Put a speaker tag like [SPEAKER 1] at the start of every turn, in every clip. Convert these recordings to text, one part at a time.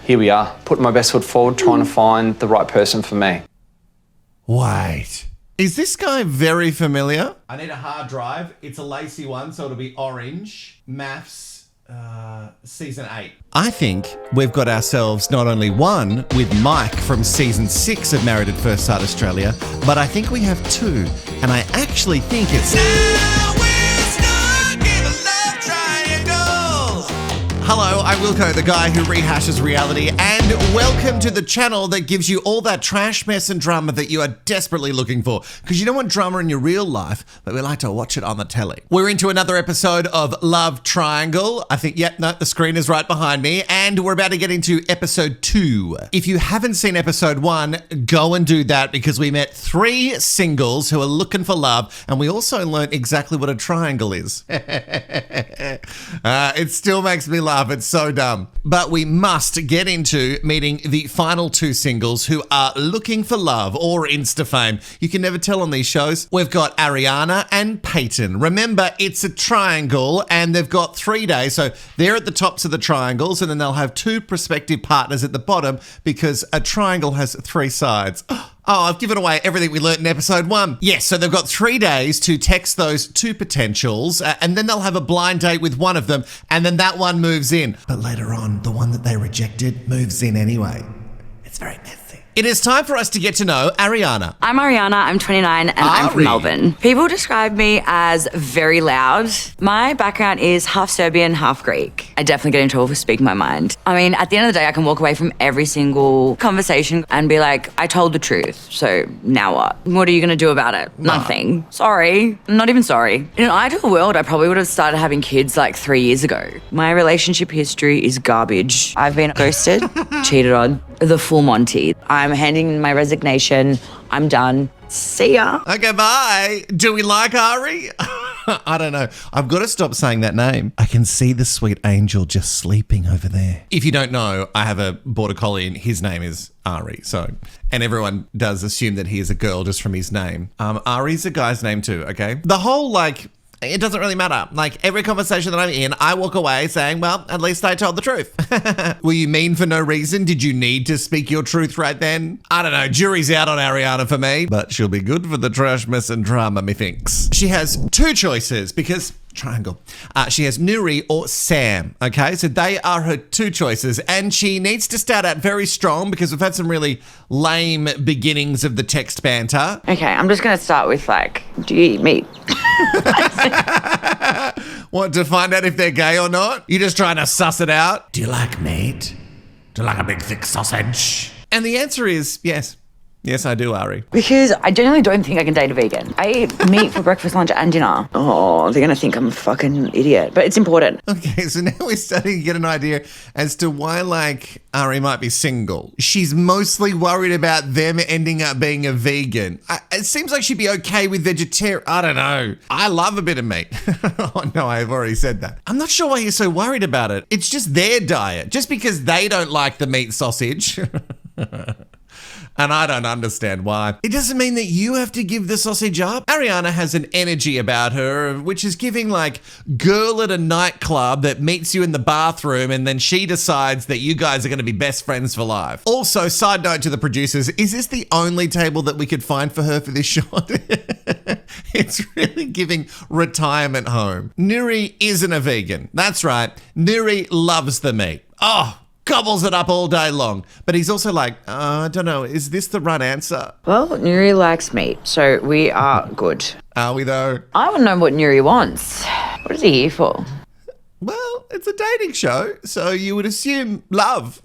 [SPEAKER 1] here we are, putting my best foot forward, trying to find the right person for me.
[SPEAKER 2] Wait. Is this guy very familiar? I need a hard drive. It's a lacy one, so it'll be orange. MAFS. Season 8. I think we've got ourselves not only one with Mike from season 6 of Married at First Sight Australia, but I think we have two. And I actually think it's... Now we're stuck in a love triangle. Hello, I'm Wilko, the guy who rehashes reality, and welcome to the channel that gives you all that trash, mess and drama that you are desperately looking for. Because you don't want drama in your real life, but we like to watch it on the telly. We're into another episode of Love Triangle. I think, yep, no, the screen is right behind me, and we're about to get into episode 2. If you haven't seen episode 1, go and do that, because we met 3 singles who are looking for love, and we also learned exactly what a triangle is. It still makes me laugh. It's so dumb. But we must get into meeting the final 2 singles who are looking for love or Insta fame. You can never tell on these shows. We've got Ariana and Peyton. Remember, it's a triangle and they've got 3 days. So they're at the tops of the triangles and then they'll have 2 prospective partners at the bottom because a triangle has 3 sides. Oh, I've given away everything we learnt in episode 1. Yes, so they've got 3 days to text those 2 potentials, and then they'll have a blind date with one of them, and then that one moves in. But later on, the one that they rejected moves in anyway. It's very messy. It is time for us to get to know Ariana.
[SPEAKER 3] I'm Ariana, I'm 29, and I'm from Melbourne. People describe me as very loud. My background is half Serbian, half Greek. I definitely get in trouble for speaking my mind. I mean, at the end of the day, I can walk away from every single conversation and be like, I told the truth, so now what? What are you gonna do about it? Nothing. Sorry. Not even sorry. In an ideal world, I probably would have started having kids like 3 years ago. My relationship history is garbage. I've been ghosted, cheated on, the full Monty. I'm handing in my resignation. I'm done. See ya.
[SPEAKER 2] Okay, bye. Do we like Ari? I don't know. I've got to stop saying that name. I can see the sweet angel just sleeping over there. If you don't know, I have a border collie and his name is Ari. And everyone does assume that he is a girl just from his name. Ari's a guy's name too, okay? The whole it doesn't really matter. Like every conversation that I'm in, I walk away saying, well, at least I told the truth. Were you mean for no reason? Did you need to speak your truth right then? I don't know. Jury's out on Ariana for me, but she'll be good for the trash, mess and drama, methinks. She has 2 choices because... triangle. She has Nuri or Sam, okay? So they are her 2 choices, and she needs to start out very strong because we've had some really lame beginnings of the text banter.
[SPEAKER 3] Okay, I'm just gonna start with do you eat meat?
[SPEAKER 2] What, to find out if they're gay or not? You're just trying to suss it out? Do you like meat? Do you like a big thick sausage? And the answer is yes. Yes, I do, Ari.
[SPEAKER 3] Because I genuinely don't think I can date a vegan. I eat meat for breakfast, lunch, and dinner. Oh, they're gonna think I'm a fucking idiot, but it's important.
[SPEAKER 2] Okay, so now we're starting to get an idea as to why, Ari might be single. She's mostly worried about them ending up being a vegan. It seems like she'd be okay with vegetarian. I don't know. I love a bit of meat. Oh, no, I've already said that. I'm not sure why you're so worried about it. It's just their diet. Just because they don't like the meat sausage... And I don't understand why. It doesn't mean that you have to give the sausage up. Ariana has an energy about her, which is giving girl at a nightclub that meets you in the bathroom and then she decides that you guys are going to be best friends for life. Also, side note to the producers, is this the only table that we could find for her for this shot? It's really giving retirement home. Nuri isn't a vegan. That's right. Nuri loves the meat. Oh, gobbles it up all day long. But he's also I don't know, is this the right answer?
[SPEAKER 3] Well, Nuri likes meat, so we are good.
[SPEAKER 2] Are we though?
[SPEAKER 3] I want to know what Nuri wants. What is he here for?
[SPEAKER 2] Well, it's a dating show, so you would assume love.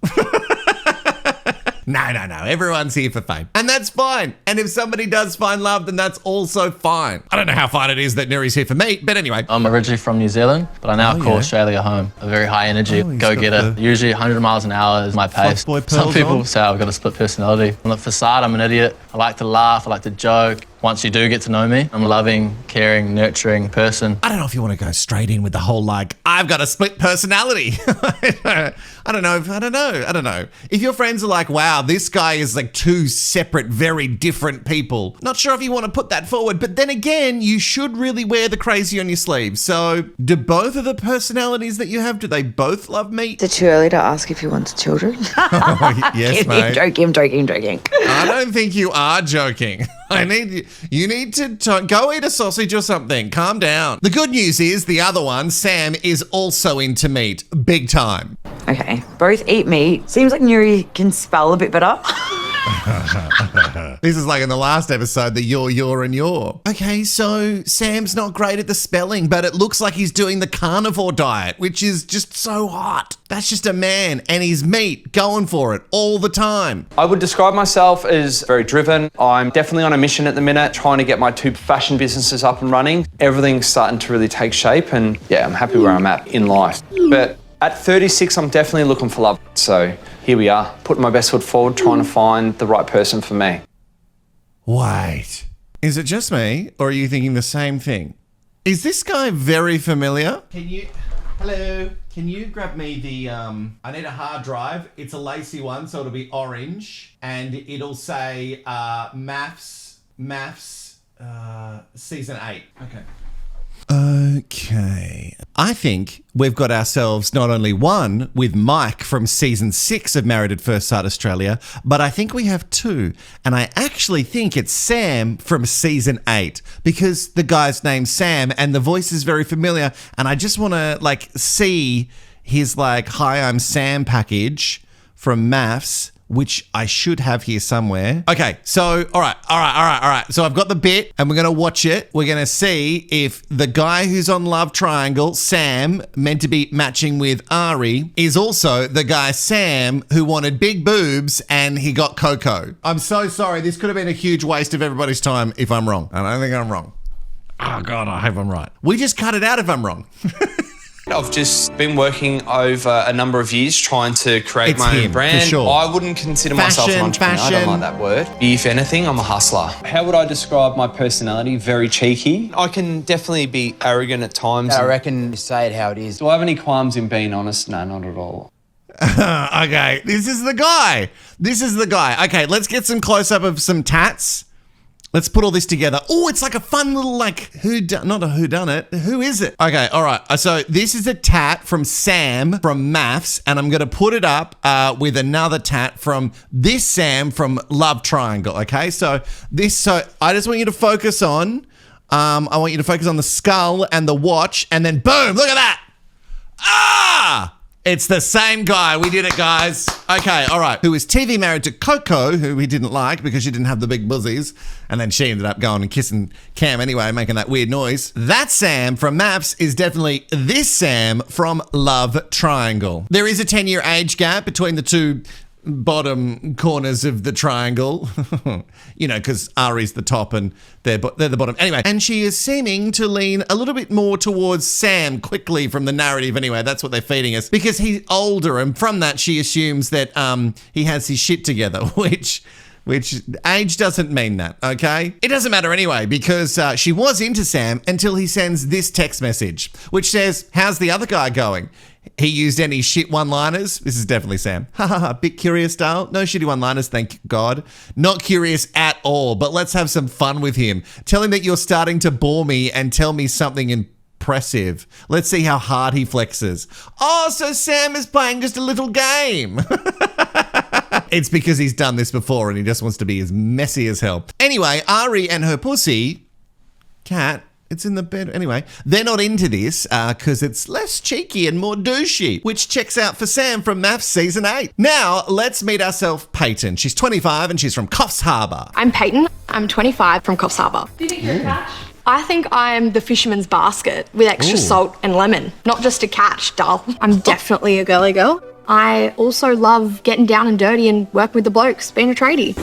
[SPEAKER 2] No. Everyone's here for fame. And that's fine. And if somebody does find love, then that's also fine. I don't know how fine it is that Nuri's here for me, but anyway.
[SPEAKER 4] I'm originally from New Zealand, but I now call Australia home. A very high energy go-getter. Usually 100 miles an hour is my pace. Some people say I've got a split personality. On the facade, I'm an idiot. I like to laugh, I like to joke. once you do get to know me, I'm a loving, caring, nurturing person.
[SPEAKER 2] I don't know if you want to go straight in with the whole like, I've got a split personality. I don't know. If your friends are like, wow, this guy is like two separate, very different people. Not sure if you want to put that forward, but then again, you should really wear the crazy on your sleeve. So do both of the personalities that you have, do they both love meat?
[SPEAKER 3] Is it too early to ask if you wanted children?
[SPEAKER 2] Yes, mate.
[SPEAKER 3] I'm joking.
[SPEAKER 2] I don't think you are joking. You need to go eat a sausage or something. Calm down. The good news is the other one, Sam, is also into meat. Big time.
[SPEAKER 3] Okay, both eat meat. Seems like Nuri can spell a bit better.
[SPEAKER 2] This is like in the last episode, the your, and your. Okay, so Sam's not great at the spelling, but it looks like he's doing the carnivore diet, which is just so hot. That's just a man and his meat going for it all the time.
[SPEAKER 1] I would describe myself as very driven. I'm definitely on a mission at the minute, trying to get my 2 fashion businesses up and running. Everything's starting to really take shape, and yeah, I'm happy where I'm at in life. But at 36, I'm definitely looking for love. So here we are, putting my best foot forward, trying to find the right person for me.
[SPEAKER 2] Wait, is it just me, or are you thinking the same thing? Is this guy very familiar? Hello, can you grab me the, I need a hard drive. It's a lacy one, so it'll be orange, and it'll say MAFS, Season 8. Okay. I think we've got ourselves not only one with Mike from Season 6 of Married at First Sight Australia, but I think we have 2. And I actually think it's Sam from Season 8 because the guy's name's Sam and the voice is very familiar. And I just want to like see his like, hi, I'm Sam package from MAFS, which I should have here somewhere. Okay, so, all right. So I've got the bit and we're going to watch it. We're going to see if the guy who's on Love Triangle, Sam, meant to be matching with Ari, is also the guy Sam who wanted big boobs and he got Coco. I'm so sorry. This could have been a huge waste of everybody's time if I'm wrong. I don't think I'm wrong. Oh, God, I hope I'm right. We just cut it out if I'm wrong.
[SPEAKER 1] I've just been working over a number of years trying to create my own brand.
[SPEAKER 2] For sure.
[SPEAKER 1] I wouldn't consider myself an entrepreneur. I don't like that word. If anything, I'm a hustler. How would I describe my personality? Very cheeky. I can definitely be arrogant at times.
[SPEAKER 5] I reckon you say it how it is.
[SPEAKER 1] Do I have any qualms in being honest? No, not at all.
[SPEAKER 2] Okay, this is the guy. Okay, let's get some close-up of some tats. Let's put all this together. Oh, it's like a fun little like not a whodunit. Who is it? Okay, all right. So this is a tat from Sam from MAFS, and I'm going to put it up with another tat from this Sam from Love Triangle. Okay, so I just want you to focus on. I want you to focus on the skull and the watch, and then boom! Look at that. Ah! It's the same guy. We did it, guys. Okay, all right. Who was TV married to Coco, who he didn't like because she didn't have the big buzzies. And then she ended up going and kissing Cam anyway, making that weird noise. That Sam from MAFS is definitely this Sam from Love Triangle. There is a 10-year age gap between the two bottom corners of the triangle, you know, because Ari's the top and they're the bottom. Anyway, and she is seeming to lean a little bit more towards Sam quickly from the narrative. Anyway, that's what they're feeding us because he's older, and from that she assumes that he has his shit together, which age doesn't mean that, okay? It doesn't matter anyway because she was into Sam until he sends this text message, which says, how's the other guy going? He used any shit one-liners? This is definitely Sam. Ha ha ha, bit curious, Dale. No shitty one-liners, thank God. Not curious at all, but let's have some fun with him. Tell him that you're starting to bore me and tell me something impressive. Let's see how hard he flexes. Oh, so Sam is playing just a little game. It's because he's done this before and he just wants to be as messy as hell. Anyway, Ari and her pussy, Cat, it's in the bed. Anyway, they're not into this because it's less cheeky and more douchey, which checks out for Sam from MAFS Season 8. Now, let's meet ourselves Peyton. She's 25 and she's from Coffs Harbour.
[SPEAKER 6] I'm Peyton. I'm 25 from Coffs Harbour.
[SPEAKER 7] Do you think you're a catch?
[SPEAKER 6] I think I'm the fisherman's basket with extra salt and lemon. Not just a catch, dull. I'm definitely a girly girl. I also love getting down and dirty and work with the blokes, being a tradie.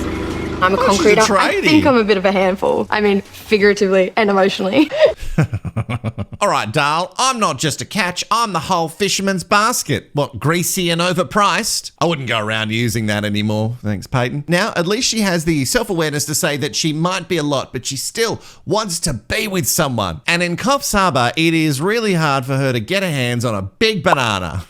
[SPEAKER 6] I'm a concreter. I think I'm a bit of a handful. I mean, figuratively and emotionally.
[SPEAKER 2] All right, Darl, I'm not just a catch, I'm the whole fisherman's basket. What, greasy and overpriced? I wouldn't go around using that anymore. Thanks, Peyton. Now, at least she has the self-awareness to say that she might be a lot, but she still wants to be with someone. And in Coffs Harbour, it is really hard for her to get her hands on a big banana.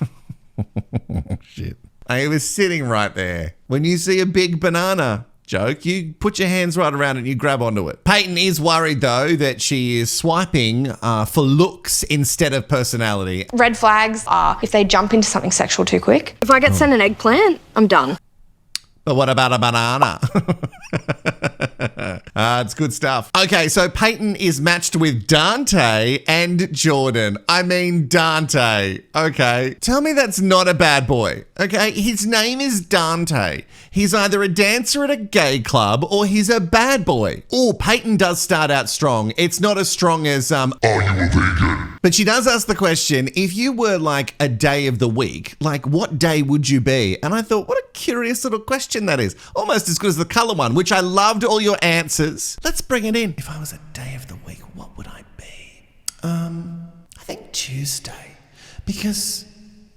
[SPEAKER 2] Shit. I was sitting right there. When you see a big banana joke, you put your hands right around it and you grab onto it. Peyton is worried, though, that she is swiping for looks instead of personality.
[SPEAKER 6] Red flags are if they jump into something sexual too quick. If I get sent an eggplant, I'm done.
[SPEAKER 2] But what about a banana? It's good stuff. Okay, so Peyton is matched with Dante and Jordan. I mean Dante. Okay, tell me that's not a bad boy. Okay, his name is Dante. He's either a dancer at a gay club or he's a bad boy. Oh, Peyton does start out strong. It's not as strong as, are you a vegan? But she does ask the question, if you were like a day of the week, like what day would you be? And I thought, what a curious little question that is. Almost as good as the colour one, which I loved all your answers. Let's bring it in. If I was a day of the week, what would I be? I think Tuesday. Because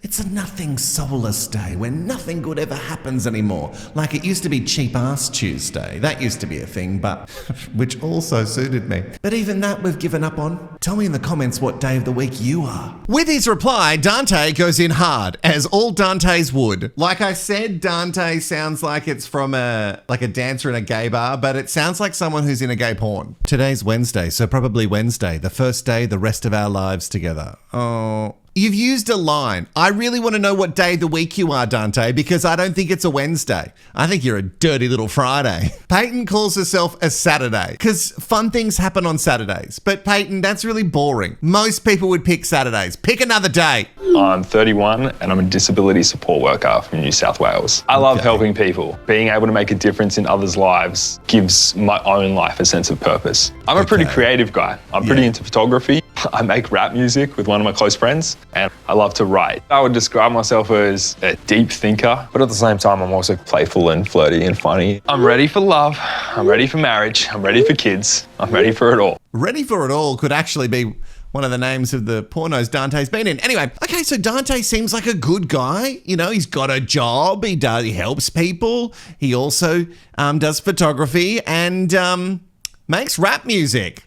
[SPEAKER 2] it's a nothing soulless day where nothing good ever happens anymore. Like it used to be cheap ass Tuesday. That used to be a thing, but which also suited me. But even that we've given up on. Tell me in the comments what day of the week you are. With his reply, Dante goes in hard, as all Dantes would. Like I said, Dante sounds like it's from a dancer in a gay bar, but it sounds like someone who's in a gay porn. Today's Wednesday, so probably Wednesday, the first day the rest of our lives together. Oh. You've used a line. I really want to know what day of the week you are, Dante, because I don't think it's a Wednesday. I think you're a dirty little Friday. Peyton calls herself a Saturday because fun things happen on Saturdays. But Peyton, that's really boring. Most people would pick Saturdays. Pick another day.
[SPEAKER 5] I'm 31 and I'm a disability support worker from New South Wales. I love helping people. Being able to make a difference in others' lives gives my own life a sense of purpose. I'm a pretty creative guy. I'm pretty into photography. I make rap music with one of my close friends and I love to write. I would describe myself as a deep thinker, but at the same time, I'm also playful and flirty and funny. I'm ready for love. I'm ready for marriage. I'm ready for kids. I'm ready for it all.
[SPEAKER 2] Ready for it all could actually be one of the names of the pornos Dante's been in. Anyway, okay, so Dante seems like a good guy. You know, he's got a job. He helps people. He also does photography and makes rap music.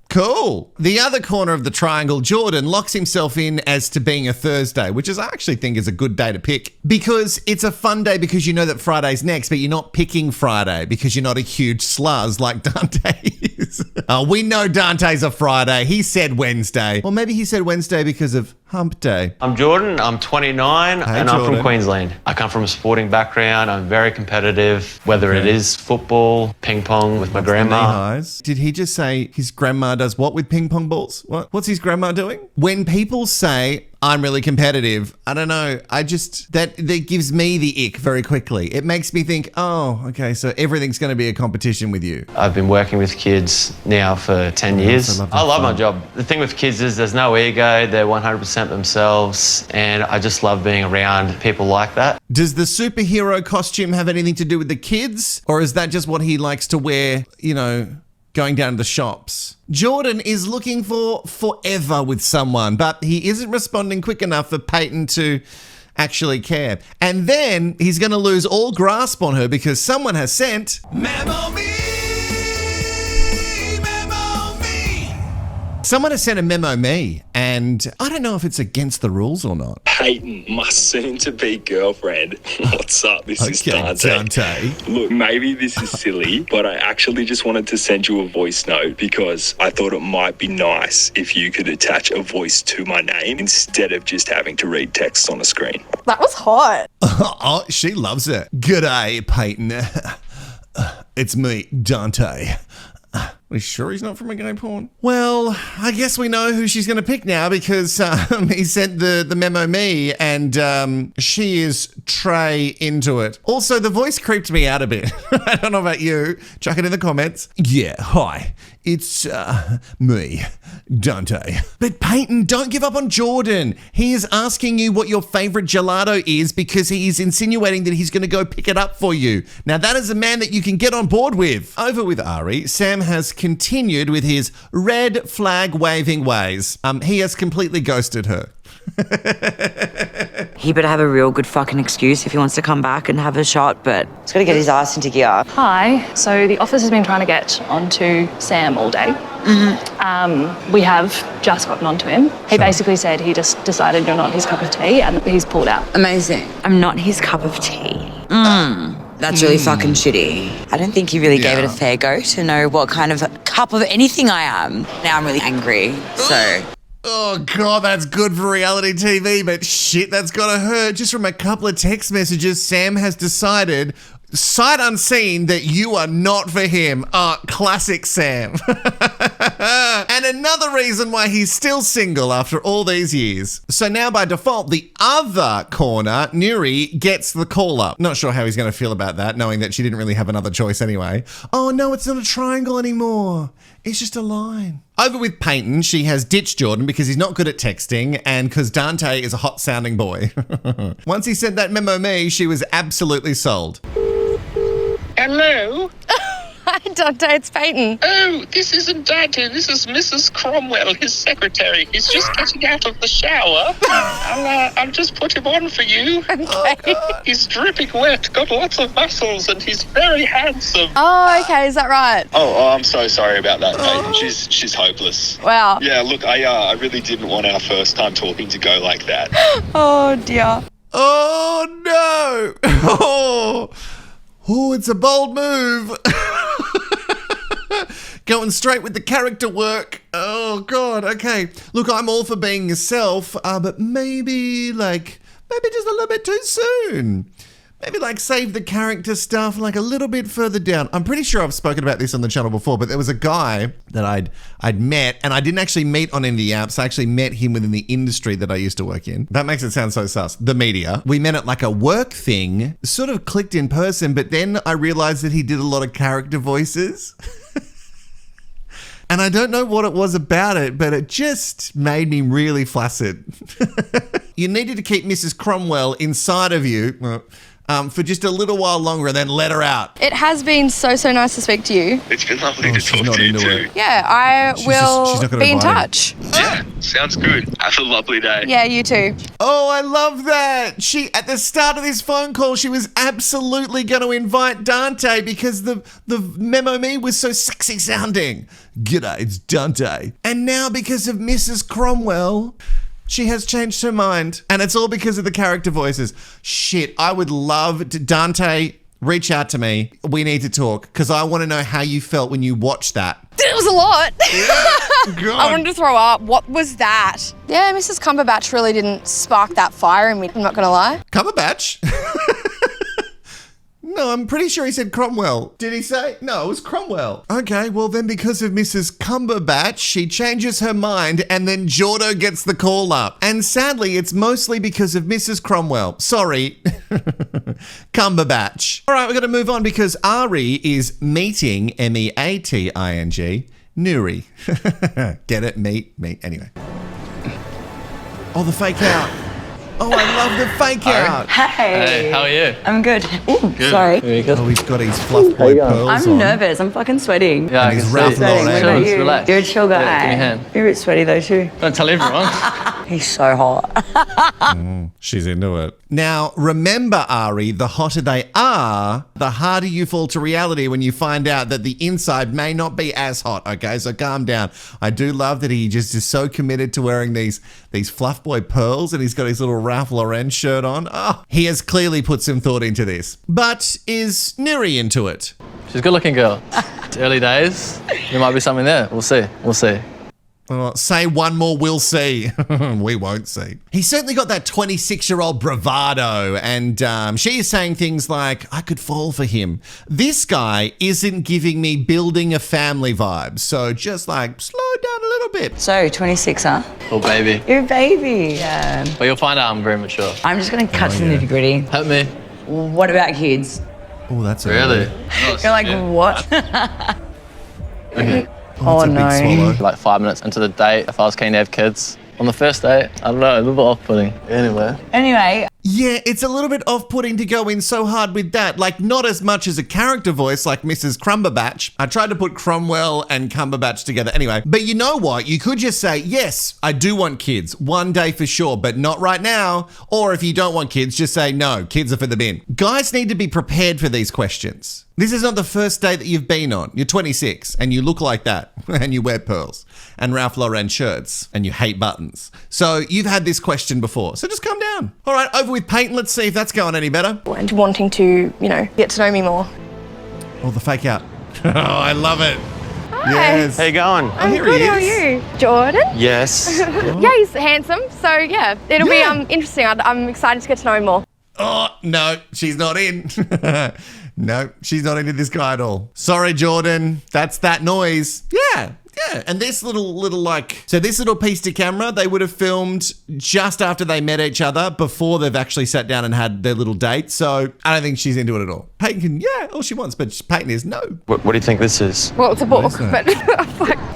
[SPEAKER 2] Cool. The other corner of the triangle, Jordan, locks himself in as to being a Thursday, which is I actually think is a good day to pick because it's a fun day because you know that Friday's next, but you're not picking Friday because you're not a huge sluzz like Dante is. We know Dante's a Friday. He said Wednesday. Or maybe he said Wednesday because of hump day.
[SPEAKER 7] I'm Jordan, I'm 29 and
[SPEAKER 2] Jordan.
[SPEAKER 7] I'm from Queensland. I come from a sporting background, I'm very competitive, whether it is football, ping pong with my grandma.
[SPEAKER 2] Did he just say his grandma does what with ping pong balls? What's his grandma doing? When people say, I'm really competitive, I don't know, that gives me the ick very quickly. It makes me think, oh, okay, so everything's going to be a competition with you.
[SPEAKER 7] I've been working with kids now for 10 years. I love my job. The thing with kids is there's no ego, they're 100% themselves, and I just love being around people like that.
[SPEAKER 2] Does the superhero costume have anything to do with the kids, or is that just what he likes to wear, going down to the shops? Jordan is looking for forever with someone, but he isn't responding quick enough for Peyton to actually care. And then he's going to lose all grasp on her because someone has sent Memo Me! Memo Me! Someone has sent a Memo Me, and I don't know if it's against the rules or not.
[SPEAKER 8] Peyton, my soon-to-be girlfriend. What's up? This is Dante. Look, maybe this is silly, but I actually just wanted to send you a voice note because I thought it might be nice if you could attach a voice to my name instead of just having to read text on a screen.
[SPEAKER 6] That was hot.
[SPEAKER 2] Oh, she loves it. G'day, Peyton. It's me, Dante. Are you sure he's not from a gay porn? Well, I guess we know who she's going to pick now because he sent the Memo Me and she is Trey into it. Also, the voice creeped me out a bit. I don't know about you. Chuck it in the comments. Yeah, hi. It's me, Dante. But Peyton, don't give up on Jordan. He is asking you what your favorite gelato is because he is insinuating that he's going to go pick it up for you. Now, that is a man that you can get on board with. Over with Ari, Sam has continued with his red flag waving ways. He has completely ghosted her.
[SPEAKER 3] He better have a real good fucking excuse if he wants to come back and have a shot, but he's got to get his ass into gear.
[SPEAKER 9] Hi. So the office has been trying to get onto Sam all day. We have just gotten onto him. He basically said he just decided you're not his cup of tea and he's pulled out.
[SPEAKER 3] Amazing. I'm not his cup of tea. That's really fucking shitty. I don't think he really gave it a fair go to know what kind of cup of anything I am. Now I'm really angry, so...
[SPEAKER 2] Oh, God, that's good for reality TV, but shit, that's gotta hurt. Just from a couple of text messages, Sam has decided, sight unseen, that you are not for him. Classic Sam. And another reason why he's still single after all these years. So now by default, the other corner, Nuri, gets the call up. Not sure how he's going to feel about that, knowing that she didn't really have another choice anyway. Oh no, it's not a triangle anymore. It's just a line. Over with Peyton, she has ditched Jordan because he's not good at texting and because Dante is a hot sounding boy. Once he sent that memo me, she was absolutely sold.
[SPEAKER 10] Hello?
[SPEAKER 6] Hi, Dante, it's Peyton.
[SPEAKER 10] Oh, this isn't Dante. This is Mrs. Cromwell, his secretary. He's just getting out of the shower. I'll just put him on for you.
[SPEAKER 6] Okay.
[SPEAKER 10] He's dripping wet, got lots of muscles, and he's very handsome.
[SPEAKER 6] Oh, okay, is that right?
[SPEAKER 8] Oh, I'm so sorry about that, Peyton. She's hopeless.
[SPEAKER 6] Wow.
[SPEAKER 8] Yeah, look, I really didn't want our first time talking to go like that.
[SPEAKER 6] Oh, dear.
[SPEAKER 2] Oh, no. Oh, it's a bold move. Going straight with the character work. Oh, God. Okay. Look, I'm all for being yourself, but maybe just a little bit too soon. Maybe save the character stuff a little bit further down. I'm pretty sure I've spoken about this on the channel before, but there was a guy that I'd met, and I didn't actually meet on any of the apps. I actually met him within the industry that I used to work in. That makes it sound so sus. The media. We met at a work thing, sort of clicked in person, but then I realized that he did a lot of character voices. And I don't know what it was about it, but it just made me really flaccid. You needed to keep Mrs. Cromwell inside of you for just a little while longer and then let her out.
[SPEAKER 6] It has been so nice to speak to you.
[SPEAKER 8] It's been lovely to talk to you too.
[SPEAKER 6] Yeah, I will be in touch.
[SPEAKER 8] Yeah, sounds good. Have a lovely day.
[SPEAKER 6] Yeah, you too.
[SPEAKER 2] Oh, I love that. At the start of this phone call, she was absolutely going to invite Dante because the memo me was so sexy sounding. G'day, it's Dante. And now because of Mrs. Cromwell, she has changed her mind. And it's all because of the character voices. Shit, I would love to... Dante, reach out to me. We need to talk because I want to know how you felt when you watched that.
[SPEAKER 6] It was a lot.
[SPEAKER 2] God.
[SPEAKER 6] I wanted to throw up. What was that? Yeah, Mrs. Cumberbatch really didn't spark that fire in me, I'm not going to lie.
[SPEAKER 2] Cumberbatch? No, I'm pretty sure he said Cromwell. Did he say? No, it was Cromwell. Okay, well then because of Mrs. Cumberbatch, she changes her mind and then Jordo gets the call up. And sadly, it's mostly because of Mrs. Cromwell. Sorry, Cumberbatch. All right, we're going to move on because Ari is meeting, M-E-A-T-I-N-G, Nuri. Get it? Meet. Anyway. Oh, the fake out. Oh, I love the fake out.
[SPEAKER 3] Hey,
[SPEAKER 4] how are you?
[SPEAKER 3] I'm good. Ooh,
[SPEAKER 4] Good.
[SPEAKER 3] sorry.
[SPEAKER 2] Oh, he's got his fluff boy pearls
[SPEAKER 3] I'm
[SPEAKER 2] on.
[SPEAKER 3] nervous. I'm fucking sweating.
[SPEAKER 4] Yeah, I
[SPEAKER 2] And
[SPEAKER 4] can
[SPEAKER 2] his
[SPEAKER 4] see.
[SPEAKER 2] Ralph Lauren.
[SPEAKER 3] What about you?
[SPEAKER 4] Relax.
[SPEAKER 3] You're a chill guy.
[SPEAKER 4] Yeah, give me a hand.
[SPEAKER 3] You're a bit sweaty though too.
[SPEAKER 4] Don't tell everyone.
[SPEAKER 3] He's so hot.
[SPEAKER 2] She's into it. Now, remember, Ari, the hotter they are, the harder you fall to reality when you find out that the inside may not be as hot, okay? So calm down. I do love that he just is so committed to wearing these fluff boy pearls and he's got his little Ralph Lauren shirt on. Oh, he has clearly put some thought into this. But is Nuri into it?
[SPEAKER 4] She's a good-looking girl. It's early days. There might be something there. We'll see.
[SPEAKER 2] Say one more, we'll see. We won't see. He's certainly got that 26-year-old bravado, and she is saying things like, I could fall for him. This guy isn't giving me building a family vibe, so just slow down a little bit.
[SPEAKER 3] So, 26, huh?
[SPEAKER 4] Oh, baby.
[SPEAKER 3] You're a baby. Yeah.
[SPEAKER 4] But you'll find out I'm very mature.
[SPEAKER 3] I'm just going to cut to the nitty gritty.
[SPEAKER 4] Help me.
[SPEAKER 3] What about kids?
[SPEAKER 2] Oh, that's
[SPEAKER 4] Really?
[SPEAKER 3] You're like, what?
[SPEAKER 4] Okay.
[SPEAKER 3] Oh,
[SPEAKER 2] that's a big
[SPEAKER 3] no.
[SPEAKER 2] swallow.
[SPEAKER 4] 5 minutes into the date, if I was keen to have kids. On the first date, I don't know, a little bit off-putting. Anyway.
[SPEAKER 2] Yeah, it's a little bit off-putting to go in so hard with that. Like, not as much as a character voice like Mrs. Crumberbatch. I tried to put Cromwell and Cumberbatch together anyway. But you know what? You could just say, yes, I do want kids. One day for sure, but not right now. Or if you don't want kids, just say, no, kids are for the bin. Guys need to be prepared for these questions. This is not the first date that you've been on. You're 26 and you look like that and you wear pearls and Ralph Lauren shirts and you hate buttons. So you've had this question before. So just calm down. All right, over with Peyton. Let's see if that's going any better.
[SPEAKER 6] And wanting to, get to know me more.
[SPEAKER 2] Oh, the fake out. Oh, I love it.
[SPEAKER 6] Hi.
[SPEAKER 2] Yes.
[SPEAKER 7] How you going?
[SPEAKER 6] I'm good, how are you? Jordan?
[SPEAKER 7] Yes.
[SPEAKER 6] Yeah, he's handsome. So, yeah, it'll be interesting. I'm excited to get to know him more.
[SPEAKER 2] Oh, no, she's not in. No, she's not into this guy at all. Sorry, Jordan. That's that noise. Yeah. And this this little piece to camera, they would have filmed just after they met each other, before they've actually sat down and had their little date. So I don't think she's into it at all. Peyton can, all she wants, but Peyton is no.
[SPEAKER 7] What do you think this is?
[SPEAKER 6] Well, it's a book, but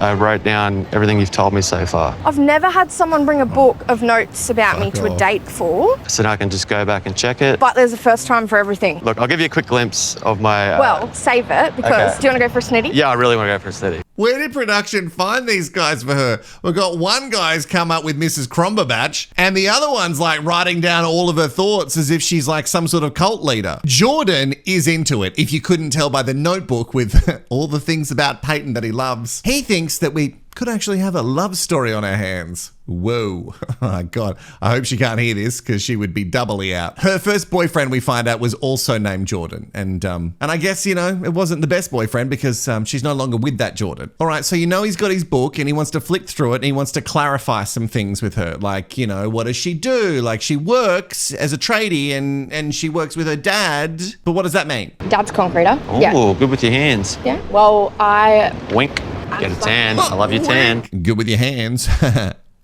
[SPEAKER 7] I wrote down everything you've told me so far.
[SPEAKER 6] I've never had someone bring a book of notes about me to a date before.
[SPEAKER 7] So now I can just go back and check it.
[SPEAKER 6] But there's a first time for everything.
[SPEAKER 7] Look, I'll give you a quick glimpse of my...
[SPEAKER 6] Well, save it, because do you want to go for a snitty?
[SPEAKER 7] Yeah, I really want to go for a snitty.
[SPEAKER 2] Where did production find these guys for her? We've got one guy's come up with Mrs. Crumberbatch, and the other one's like writing down all of her thoughts as if she's like some sort of cult leader. Jordan is into it, if you couldn't tell by the notebook with all the things about Peyton that he loves. He thinks that we could actually have a love story on our hands. Whoa. Oh, God. I hope she can't hear this because she would be doubly out. Her first boyfriend, we find out, was also named Jordan. And I guess, it wasn't the best boyfriend because she's no longer with that Jordan. All right, so he's got his book and he wants to flick through it and he wants to clarify some things with her. Like, what does she do? Like, she works as a tradie and she works with her dad. But what does that mean?
[SPEAKER 6] Dad's concreter.
[SPEAKER 7] Oh, good with your hands.
[SPEAKER 6] Yeah. Well, I...
[SPEAKER 7] Wink. Get a tan. I love your tan.
[SPEAKER 2] Good with your hands.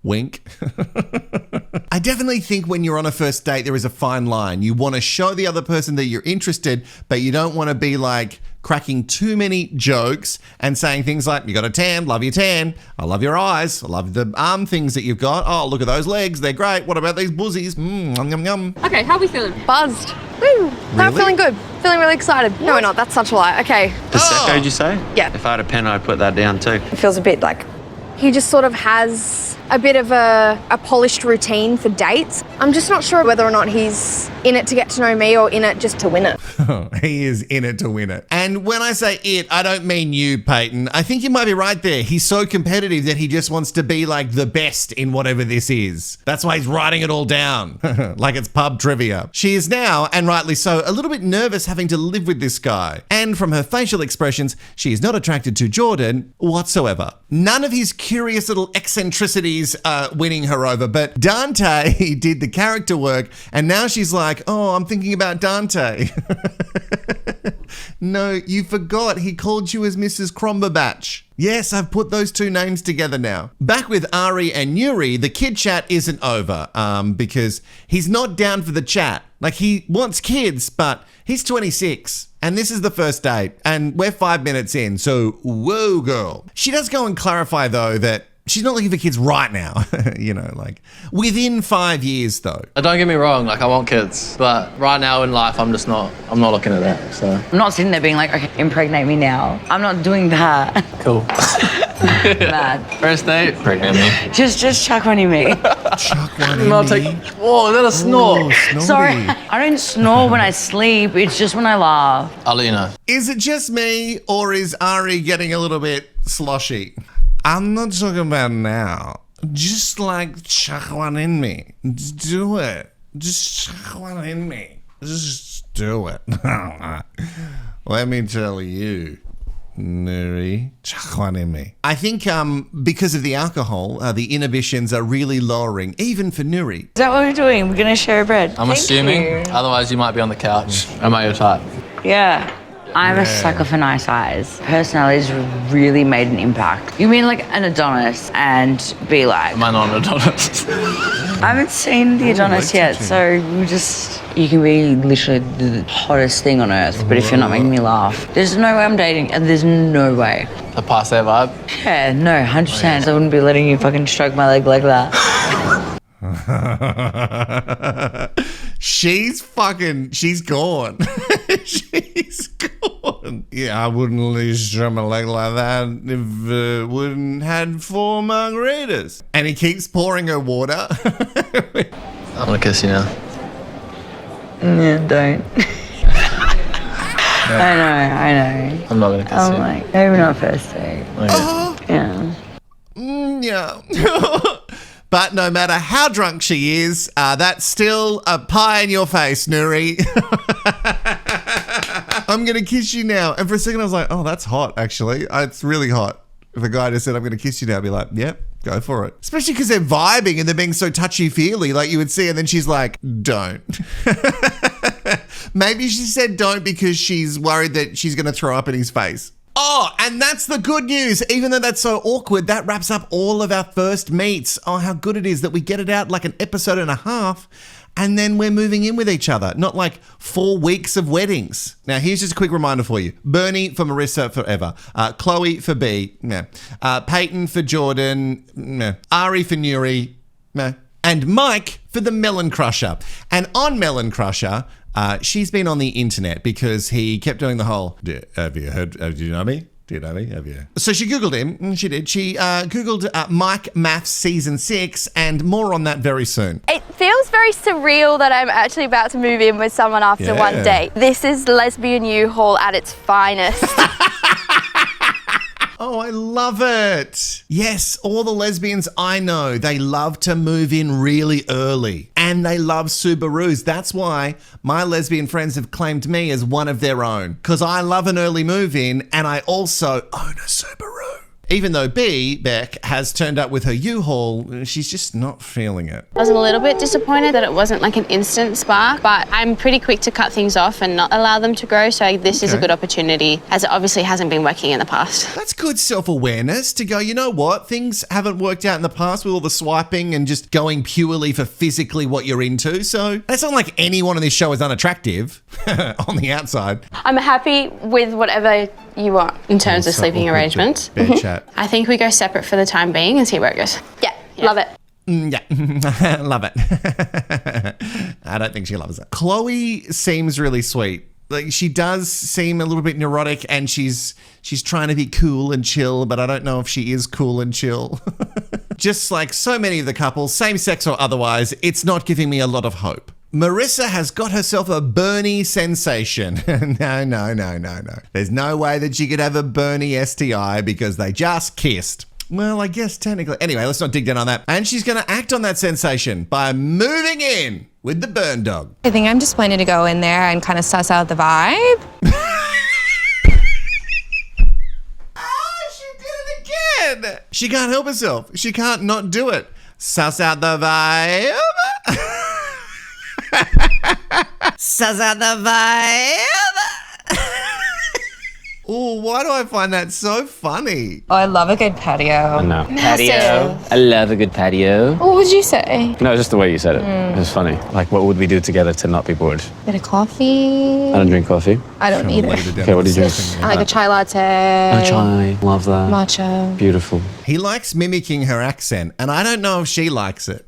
[SPEAKER 2] Wink. I definitely think when you're on a first date, there is a fine line. You want to show the other person that you're interested, but you don't want to be like cracking too many jokes and saying things like, you got a tan, love your tan. I love your eyes. I love the arm things that you've got. Oh, look at those legs. They're great. What about these buzzies? Yum, yum, yum.
[SPEAKER 6] Okay, how are we feeling? Buzzed. Woo. No, I'm feeling good. Feeling really excited. No, we're not. That's such a lie. Okay.
[SPEAKER 7] Prosecco, did you say?
[SPEAKER 6] Yeah.
[SPEAKER 7] If I had a pen, I'd put that down too.
[SPEAKER 6] It feels a bit like... He just sort of has a bit of a polished routine for dates. I'm just not sure whether or not he's in it to get to know me or in it just to win it.
[SPEAKER 2] He is in it to win it. And when I say it, I don't mean you, Peyton. I think you might be right there. He's so competitive that he just wants to be like the best in whatever this is. That's why he's writing it all down, like it's pub trivia. She is now, and rightly so, a little bit nervous having to live with this guy. And from her facial expressions, she is not attracted to Jordan whatsoever. None of his curious little eccentricities are winning her over, but Dante did the character work, and now she's like, oh, I'm thinking about Dante. No, you forgot. He called you as Mrs. Crumberbatch. Yes, I've put those two names together now. Back with Ari and Yuri, the kid chat isn't over because he's not down for the chat. Like, he wants kids, but he's 26. And this is the first date, and we're 5 minutes in, so whoa, girl. She does go and clarify, though, that she's not looking for kids right now, like within 5 years, though.
[SPEAKER 4] Don't get me wrong, I want kids, but right now in life, I'm not looking at that, so.
[SPEAKER 3] I'm not sitting there being like, okay, impregnate me now. I'm not doing that.
[SPEAKER 4] Cool.
[SPEAKER 3] Mad.
[SPEAKER 4] First date, pregnant me.
[SPEAKER 3] Just chuck one in me.
[SPEAKER 2] Chuck one in me?
[SPEAKER 4] Whoa, is that a snore?
[SPEAKER 3] Sorry, I don't snore when I sleep, it's just when I laugh.
[SPEAKER 4] I'll let you know.
[SPEAKER 2] Is it just me, or is Ari getting a little bit sloshy? I'm not talking about now. Just like chuck one in me. Just do it. Just chuck one in me. Just do it. Let me tell you, Nuri, chuck one in me. I think because of the alcohol, the inhibitions are really lowering, even for Nuri.
[SPEAKER 3] Is that what we're doing? We're gonna share a bread.
[SPEAKER 4] I'm assuming, otherwise you might be on the couch. Am I your type?
[SPEAKER 3] Yeah. I'm a sucker for nice eyes. Personality's really made an impact. You mean like an Adonis and be like...
[SPEAKER 4] Am I not an Adonis?
[SPEAKER 3] I haven't seen the Adonis yet, so you can be literally the hottest thing on earth, but if you're not making me laugh, there's no way I'm dating, and there's no way.
[SPEAKER 4] The passe vibe?
[SPEAKER 3] Yeah, no, 100%. I wouldn't be letting you fucking stroke my leg like that.
[SPEAKER 2] She's gone. She's gone. Yeah, I wouldn't lose from a leg like that if it wouldn't had 4 margaritas. And he keeps pouring her water.
[SPEAKER 4] I'm gonna kiss you now.
[SPEAKER 3] Yeah, don't. I know.
[SPEAKER 4] I'm not gonna kiss you.
[SPEAKER 3] I'm like, maybe not first date.
[SPEAKER 4] Okay.
[SPEAKER 3] Yeah.
[SPEAKER 2] Yeah. But no matter how drunk she is, that's still a pie in your face, Nuri. I'm going to kiss you now. And for a second I was like, oh, that's hot, actually. It's really hot. If a guy just said, I'm going to kiss you now, I'd be like, yep, go for it. Especially because they're vibing and they're being so touchy-feely, like you would see. And then she's like, don't. Maybe she said don't because she's worried that she's going to throw up in his face. Oh, and that's the good news. Even though that's so awkward, that wraps up all of our first meets. Oh, how good it is that we get it out like an episode and a half and then we're moving in with each other. Not like 4 weeks of weddings. Now, here's just a quick reminder for you. Bernie for Marissa forever. Chloe for B. No. Peyton for Jordan. No. Ari for Nuri. No. And Mike for the Melon Crusher. And on Melon Crusher, she's been on the internet because he kept doing the whole, have you heard, do you know me? Do you know me? Have you? So she Googled him. She did. She Googled Mike MAFS Season 6 and more on that very soon.
[SPEAKER 11] It feels very surreal that I'm actually about to move in with someone after one date. This is lesbian U-Haul at its finest.
[SPEAKER 2] Oh, I love it. Yes, all the lesbians I know, they love to move in really early and they love Subarus. That's why my lesbian friends have claimed me as one of their own because I love an early move in and I also own a Subaru. Even though Beck, has turned up with her U-Haul, she's just not feeling it.
[SPEAKER 12] I was a little bit disappointed that it wasn't like an instant spark, but I'm pretty quick to cut things off and not allow them to grow, so this is a good opportunity, as it obviously hasn't been working in the past.
[SPEAKER 2] That's good self-awareness to go, you know what, things haven't worked out in the past with all the swiping and just going purely for physically what you're into, so it's not like anyone on this show is unattractive on the outside.
[SPEAKER 12] I'm happy with whatever you want in terms of sleeping arrangements.
[SPEAKER 2] Bed chat.
[SPEAKER 12] I think we go separate for the time being and see where it goes. Yeah. Love it.
[SPEAKER 2] Yeah, love it. I don't think she loves it. Chloe seems really sweet. Like she does seem a little bit neurotic and she's trying to be cool and chill, but I don't know if she is cool and chill. Just like so many of the couples, same sex or otherwise, it's not giving me a lot of hope. Marissa has got herself a Bernie sensation. No. There's no way that she could have a Bernie STI because they just kissed. Well, I guess technically. Anyway, let's not dig down on that. And she's going to act on that sensation by moving in with the burn dog.
[SPEAKER 13] I think I'm just planning to go in there and kind of suss out the vibe.
[SPEAKER 2] She did it again. She can't help herself. She can't not do it. Suss out the vibe. Suss out the vibe. Oh, why do I find that so funny?
[SPEAKER 13] Oh, I love a good patio.
[SPEAKER 14] No. Patio. I love a good patio.
[SPEAKER 13] What would you say?
[SPEAKER 14] No, just the way you said it. It was funny. Like, what would we do together to not be bored?
[SPEAKER 13] Bit of coffee.
[SPEAKER 14] I don't drink coffee.
[SPEAKER 13] I don't either.
[SPEAKER 14] Okay, what do you drink?
[SPEAKER 13] I like a chai latte.
[SPEAKER 14] A chai. Love that.
[SPEAKER 13] Matcha.
[SPEAKER 14] Beautiful.
[SPEAKER 2] He likes mimicking her accent, and I don't know if she likes it.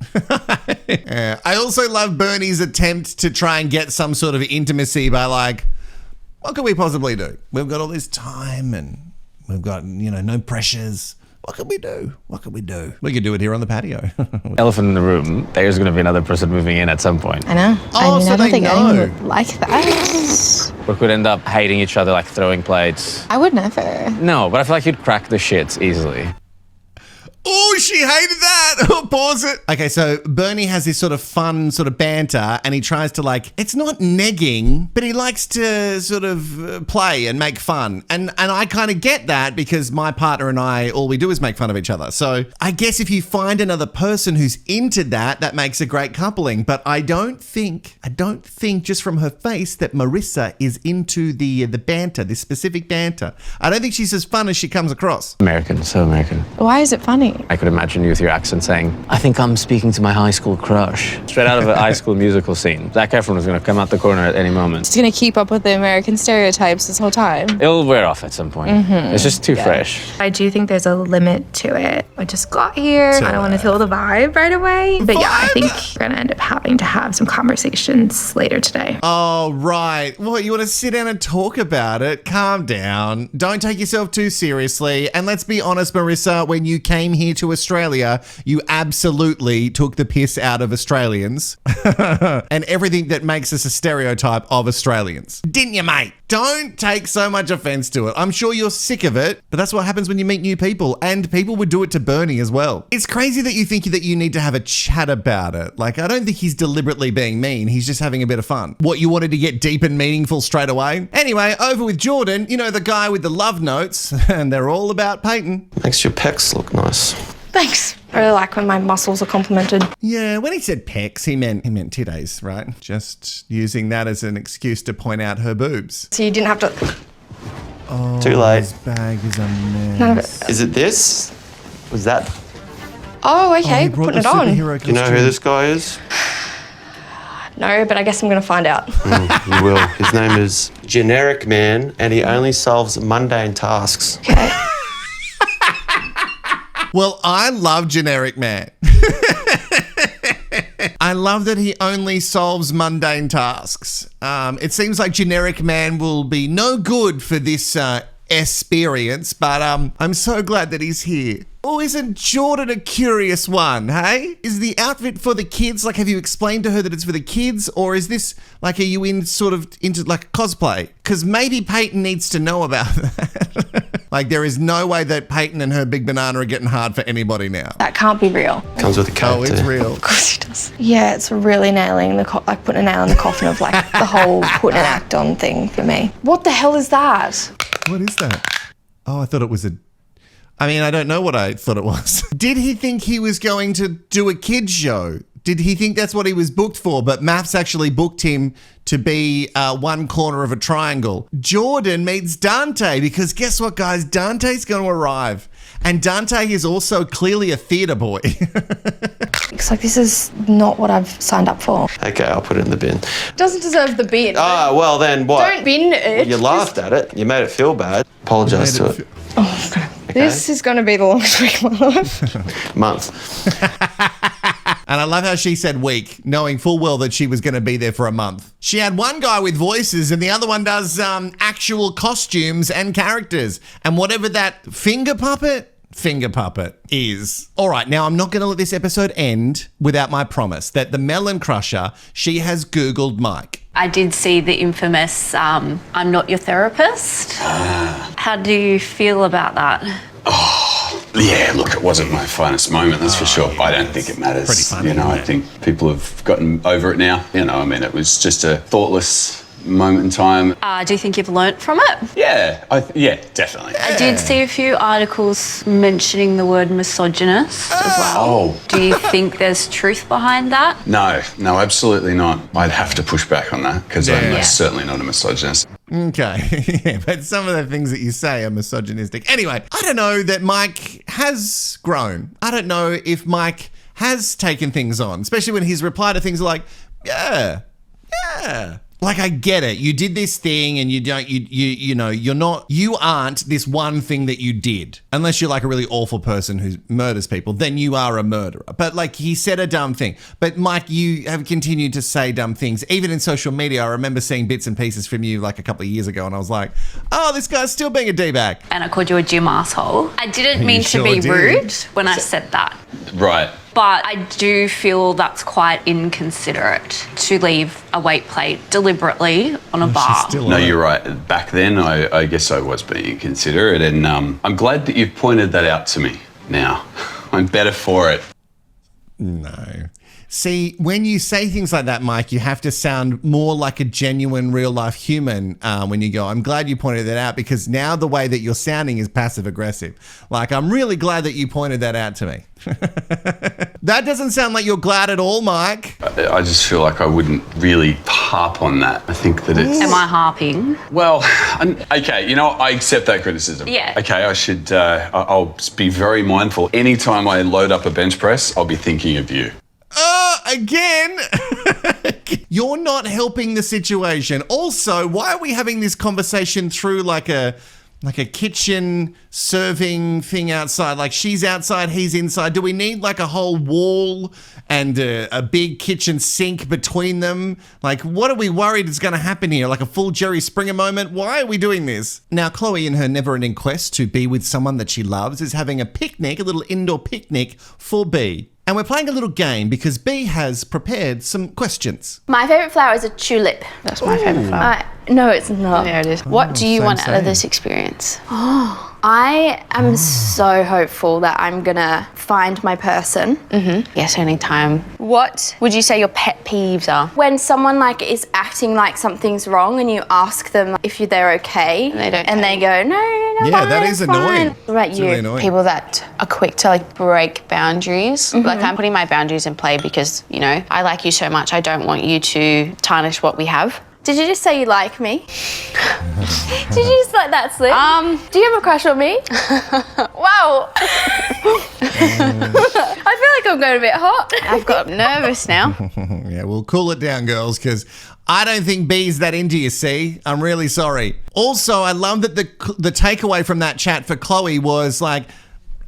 [SPEAKER 2] I also love Bernie's attempt to try and get some sort of intimacy by like, what could we possibly do? We've got all this time and we've got, no pressures. What could we do? What could we do? We could do it here on the patio.
[SPEAKER 14] Elephant in the room. There's going to be another person moving in at some point.
[SPEAKER 13] I know.
[SPEAKER 2] Oh,
[SPEAKER 13] I don't think anyone would like that.
[SPEAKER 14] We could end up hating each other, like throwing plates.
[SPEAKER 13] I would never.
[SPEAKER 14] No, but I feel like you'd crack the shits easily.
[SPEAKER 2] Oh, she hated that. Pause it. Okay, so Bernie has this sort of fun sort of banter and he tries to it's not negging, but he likes to sort of play and make fun. And I kind of get that because my partner and I, all we do is make fun of each other. So I guess if you find another person who's into that, that makes a great coupling. But I don't think just from her face that Marissa is into the banter, this specific banter. I don't think she's as fun as she comes across.
[SPEAKER 14] American, so American.
[SPEAKER 13] Why is it funny? saying?
[SPEAKER 14] I could imagine you with your accent saying, I think I'm speaking to my high school crush. Straight out of a High School Musical scene. Zac Efron was going to come out the corner at any moment.
[SPEAKER 13] Just gonna keep up with the American stereotypes this whole time.
[SPEAKER 14] It'll wear off at some point. It's just too fresh.
[SPEAKER 13] I do think there's a limit to it. I just got here. I don't want to feel the vibe right away. But yeah, I think we're gonna end up having to have some conversations later today.
[SPEAKER 2] Oh, right. Well, you want to sit down and talk about it? Calm down. Don't take yourself too seriously. And let's be honest, Marissa, when you came here to Australia, you absolutely took the piss out of Australians and everything that makes us a stereotype of Australians. Didn't you, mate? Don't take so much offense to it. I'm sure you're sick of it, but that's what happens when you meet new people, and people would do it to Bernie as well. It's crazy that you think that you need to have a chat about it. Like, I don't think he's deliberately being mean. He's just having a bit of fun. What, you wanted to get deep and meaningful straight away? Anyway, over with Jordan, you know, the guy with the love notes, and they're all about Peyton.
[SPEAKER 7] Makes your pecs look nice.
[SPEAKER 6] Thanks. I really like when my muscles are complimented.
[SPEAKER 2] Yeah, when he said pecs, he meant titties, right? Just using that as an excuse to point out her boobs.
[SPEAKER 6] So you didn't have to...
[SPEAKER 2] Oh,
[SPEAKER 7] too late.
[SPEAKER 2] His bag is a mess.
[SPEAKER 6] None of it.
[SPEAKER 7] Is it this? Was that?
[SPEAKER 6] Oh, okay. Putting it on.
[SPEAKER 7] Do you know who this guy is?
[SPEAKER 6] No, but I guess I'm going to find out.
[SPEAKER 7] You will. His name is Generic Man, and he only solves mundane tasks.
[SPEAKER 6] Okay.
[SPEAKER 2] Well, I love Generic Man. I love that he only solves mundane tasks. It seems like Generic Man will be no good for this experience, but I'm so glad that he's here. Oh, isn't Jordan a curious one, hey? Is the outfit for the kids? Like, have you explained to her that it's for the kids? Or is this, like, are you into like cosplay? Because maybe Peyton needs to know about that. Like, there is no way that Peyton and her big banana are getting hard for anybody now.
[SPEAKER 6] That can't be real.
[SPEAKER 7] Comes with a coat.
[SPEAKER 2] Oh, it's real.
[SPEAKER 6] Of course it does. Yeah, it's really nailing the like putting a nail in the coffin of like the whole putting an act on thing for me. What the hell is that?
[SPEAKER 2] What is that? Oh, I thought it was I don't know what I thought it was. Did he think he was going to do a kids show? Did he think that's what he was booked for? But MAFS actually booked him to be one corner of a triangle. Jordan meets Dante because guess what, guys? Dante's going to arrive. And Dante is also clearly a theatre boy.
[SPEAKER 6] It's like, this is not what I've signed up for.
[SPEAKER 7] Okay, I'll put it in the bin.
[SPEAKER 6] Doesn't deserve the bin.
[SPEAKER 7] Ah, well then what?
[SPEAKER 6] Don't bin it.
[SPEAKER 7] Well, you laughed at it. You made it feel bad. Apologise to it.
[SPEAKER 6] Oh, God. Okay. This is going to be the longest week of my life.
[SPEAKER 7] Month.
[SPEAKER 2] And I love how she said week, knowing full well that she was going to be there for a month. She had one guy with voices and the other one does actual costumes and characters. And whatever that finger puppet is. All right, now I'm not going to let this episode end without my promise that the Melon Crusher, she has Googled Mike.
[SPEAKER 15] I did see the infamous I'm not your therapist. How do you feel about that?
[SPEAKER 16] Oh, yeah, look, it wasn't my finest moment, that's for sure. I don't think it matters.
[SPEAKER 2] Pretty funny,
[SPEAKER 16] you know, I think people have gotten over it now. You know, I mean, it was just a thoughtless moment in time.
[SPEAKER 15] Do you think you've learnt from it?
[SPEAKER 16] Yeah, yeah, definitely.
[SPEAKER 15] I did see a few articles mentioning the word misogynist as well.
[SPEAKER 16] Oh.
[SPEAKER 15] Do you think there's truth behind that?
[SPEAKER 16] No, absolutely not. I'd have to push back on that because I'm certainly not a misogynist.
[SPEAKER 2] Okay, yeah, but some of the things that you say are misogynistic. Anyway, I don't know that Mike has grown. I don't know if Mike has taken things on, especially when his reply to things are like, yeah. Like, I get it. You did this thing and you aren't this one thing that you did. Unless you're like a really awful person who murders people, then you are a murderer. But like, he said a dumb thing. But Mike, you have continued to say dumb things. Even in social media, I remember seeing bits and pieces from you like a couple of years ago and I was like, oh, this guy's still being a D-bag.
[SPEAKER 15] And I called you a gym asshole. I didn't mean to be rude when I said that.
[SPEAKER 16] Right.
[SPEAKER 15] But I do feel that's quite inconsiderate to leave a weight plate deliberately on a bar.
[SPEAKER 16] No, you're right. Back then, I guess I was being inconsiderate, and I'm glad that you've pointed that out to me now. I'm better for it.
[SPEAKER 2] No. See, when you say things like that, Mike, you have to sound more like a genuine real-life human when you go, I'm glad you pointed that out, because now the way that you're sounding is passive-aggressive. Like, I'm really glad that you pointed that out to me. That doesn't sound like you're glad at all, Mike.
[SPEAKER 16] I just feel like I wouldn't really harp on that. I think that it's...
[SPEAKER 15] Am I harping?
[SPEAKER 16] Well, okay, you know, I accept that criticism.
[SPEAKER 15] Yeah.
[SPEAKER 16] Okay, I should, I'll be very mindful. Anytime I load up a bench press, I'll be thinking of you.
[SPEAKER 2] Again? You're not helping the situation. Also, why are we having this conversation through like a kitchen serving thing outside? Like, she's outside, he's inside. Do we need like a whole wall and a big kitchen sink between them? Like, what are we worried is going to happen here? Like a full Jerry Springer moment? Why are we doing this? Now, Chloe, in her never-ending quest to be with someone that she loves, is having a picnic, a little indoor picnic for B. And we're playing a little game because B has prepared some questions.
[SPEAKER 11] My favourite flower is a tulip.
[SPEAKER 12] That's my favourite flower.
[SPEAKER 11] No, it's not.
[SPEAKER 12] There it is. What do you want out of this experience?
[SPEAKER 11] I am so hopeful that I'm gonna find my person.
[SPEAKER 12] Yes, anytime. What would you say your pet peeves are?
[SPEAKER 11] When someone like is acting like something's wrong and you ask them if they're okay,
[SPEAKER 12] And they don't
[SPEAKER 11] and they go, no,
[SPEAKER 2] Yeah, that is annoying.
[SPEAKER 11] What about
[SPEAKER 2] It's
[SPEAKER 11] you?
[SPEAKER 2] really annoying.
[SPEAKER 12] People that are quick to like break boundaries. Like, I'm putting my boundaries in play because, you know, I like you so much. I don't want you to tarnish what we have.
[SPEAKER 11] Did you just say you like me? Did you just let that slip? Do you have a crush on me? Wow. I feel like I'm going a bit hot.
[SPEAKER 12] I've got nervous now.
[SPEAKER 2] Yeah, we'll cool it down, girls, because I don't think B's that into you, see? I'm really sorry. Also, I love that the takeaway from that chat for Chloe was like,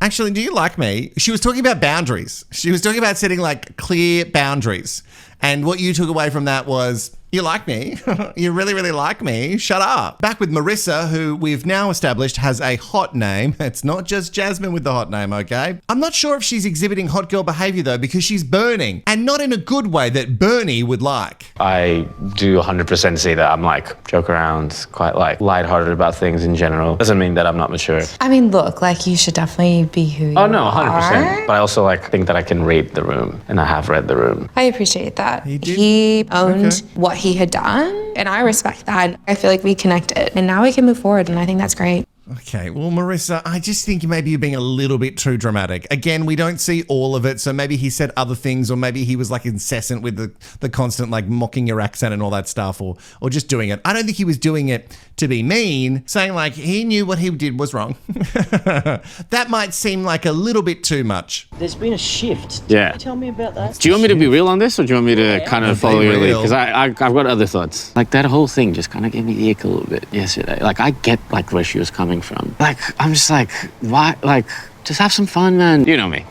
[SPEAKER 2] actually, do you like me? She was talking about boundaries. She was talking about setting like clear boundaries. And what you took away from that was, you like me. You really, really like me. Shut up. Back with Marissa, who we've now established has a hot name. It's not just Jasmine with the hot name, okay? I'm not sure if she's exhibiting hot girl behavior though, because she's burning, and not in a good way that Bernie would like.
[SPEAKER 14] I do 100% see that I'm like joke around, quite like lighthearted about things in general. Doesn't mean that I'm not mature.
[SPEAKER 13] I mean, look, like you should definitely be who you
[SPEAKER 14] Oh no, 100%.
[SPEAKER 13] are.
[SPEAKER 14] But I also like think that I can read the room, and I have read the room.
[SPEAKER 13] I appreciate that.
[SPEAKER 2] did?
[SPEAKER 13] He owned what he had done, and I respect that. I feel like we connected, and now we can move forward, and I think that's great.
[SPEAKER 2] Okay, well, Marissa, I just think maybe you're being a little bit too dramatic. Again, we don't see all of it, so maybe he said other things, or maybe he was like incessant with the constant like mocking your accent and all that stuff, or just doing it. I don't think he was doing it to be mean, saying like he knew what he did was wrong. That might seem like a little bit too much.
[SPEAKER 17] There's been a shift.
[SPEAKER 14] Yeah.
[SPEAKER 17] Can you tell me about that?
[SPEAKER 14] Do you want me to be real on this, or do you want me to kind of follow your lead?
[SPEAKER 2] real.
[SPEAKER 14] Because I've got other thoughts. Like that whole thing just kind of gave me the ick a little bit yesterday. Like I get like where she was coming from. Like I'm just like, why? Like just have some fun, man. You know me.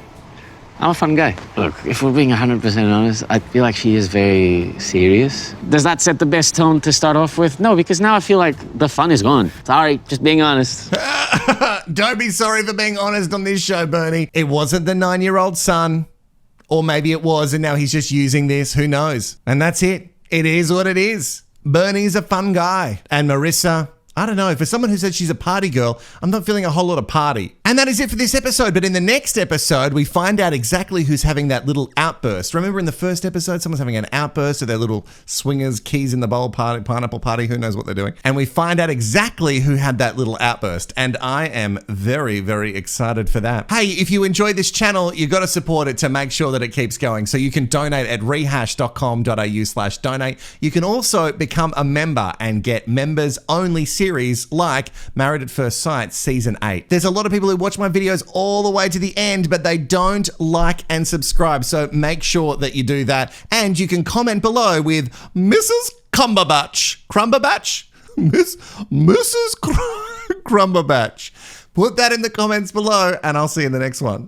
[SPEAKER 14] I'm a fun guy. Look, if we're being 100% honest, I feel like she is very serious. Does that set the best tone to start off with? No, because now I feel like the fun is gone. Sorry, just being honest.
[SPEAKER 2] Don't be sorry for being honest on this show, Bernie. It wasn't the 9-year-old son. Or maybe it was, and now he's just using this. Who knows? And that's it. It is what it is. Bernie's a fun guy. And Marissa, I don't know. For someone who said she's a party girl, I'm not feeling a whole lot of party. And that is it for this episode. But in the next episode, we find out exactly who's having that little outburst. Remember in the first episode, someone's having an outburst of their little swingers, keys in the bowl party, pineapple party, who knows what they're doing. And we find out exactly who had that little outburst. And I am very, very excited for that. Hey, if you enjoy this channel, you got to support it to make sure that it keeps going. So you can donate at rehash.com.au/donate. You can also become a member and get members only series like Married at First Sight Season 8. There's a lot of people who watch my videos all the way to the end, but they don't like and subscribe. So make sure that you do that. And you can comment below with Mrs. Cumberbatch. Crumberbatch? Mrs. Crumberbatch. Put that in the comments below, and I'll see you in the next one.